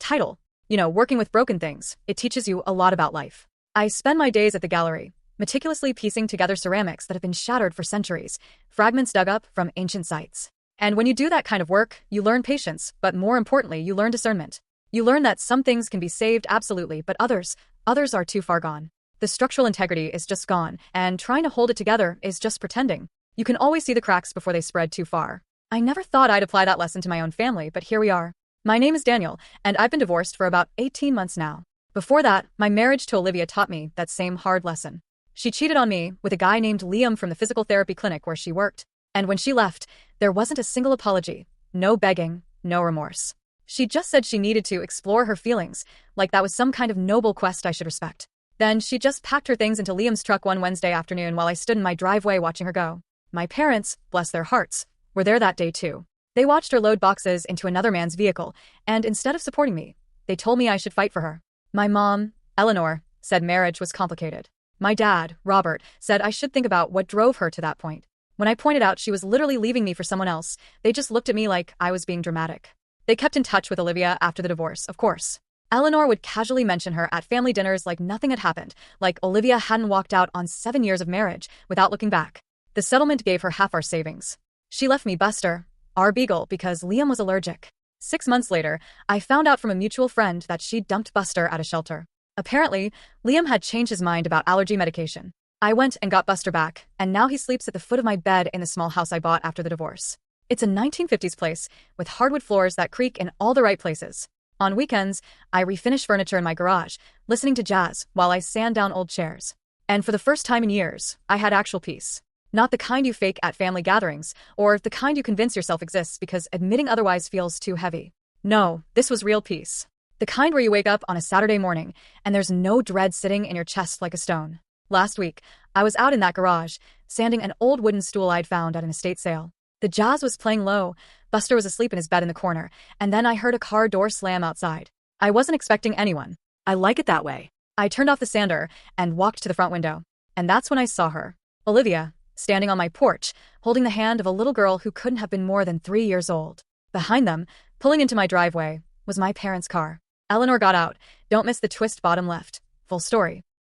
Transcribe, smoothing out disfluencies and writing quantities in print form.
Title. Working with broken things. It teaches you a lot about life. I spend my days at the gallery, meticulously piecing together ceramics that have been shattered for centuries, fragments dug up from ancient sites. And when you do that kind of work, you learn patience, but more importantly, you learn discernment. You learn that some things can be saved absolutely, but others are too far gone. The structural integrity is just gone, and trying to hold it together is just pretending. You can always see the cracks before they spread too far. I never thought I'd apply that lesson to my own family, but here we are. My name is Daniel, and I've been divorced for about 18 months now. Before that, my marriage to Olivia taught me that same hard lesson. She cheated on me with a guy named Liam from the physical therapy clinic where she worked. And when she left, there wasn't a single apology, no begging, no remorse. She just said she needed to explore her feelings, like that was some kind of noble quest I should respect. Then she just packed her things into Liam's truck one Wednesday afternoon while I stood in my driveway watching her go. My parents, bless their hearts, were there that day too. They watched her load boxes into another man's vehicle, and instead of supporting me, they told me I should fight for her. My mom, Eleanor, said marriage was complicated. My dad, Robert, said I should think about what drove her to that point. When I pointed out she was literally leaving me for someone else, they just looked at me like I was being dramatic. They kept in touch with Olivia after the divorce, of course. Eleanor would casually mention her at family dinners like nothing had happened, like Olivia hadn't walked out on 7 years of marriage without looking back. The settlement gave her half our savings. She left me Buster, our beagle, because Liam was allergic. 6 months later, I found out from a mutual friend that she'd dumped Buster at a shelter. Apparently, Liam had changed his mind about allergy medication. I went and got Buster back, and now he sleeps at the foot of my bed in the small house I bought after the divorce. It's a 1950s place, with hardwood floors that creak in all the right places. On weekends, I refinish furniture in my garage, listening to jazz while I sand down old chairs. And for the first time in years, I had actual peace. Not the kind you fake at family gatherings, or the kind you convince yourself exists because admitting otherwise feels too heavy. No, this was real peace. The kind where you wake up on a Saturday morning, and there's no dread sitting in your chest like a stone. Last week, I was out in that garage, sanding an old wooden stool I'd found at an estate sale. The jazz was playing low, Buster was asleep in his bed in the corner, and then I heard a car door slam outside. I wasn't expecting anyone. I like it that way. I turned off the sander and walked to the front window. And that's when I saw her, Olivia, standing on my porch, holding the hand of a little girl who couldn't have been more than 3 years old. Behind them, pulling into my driveway, was my parents' car. Eleanor got out. Don't miss the twist bottom left. Full story.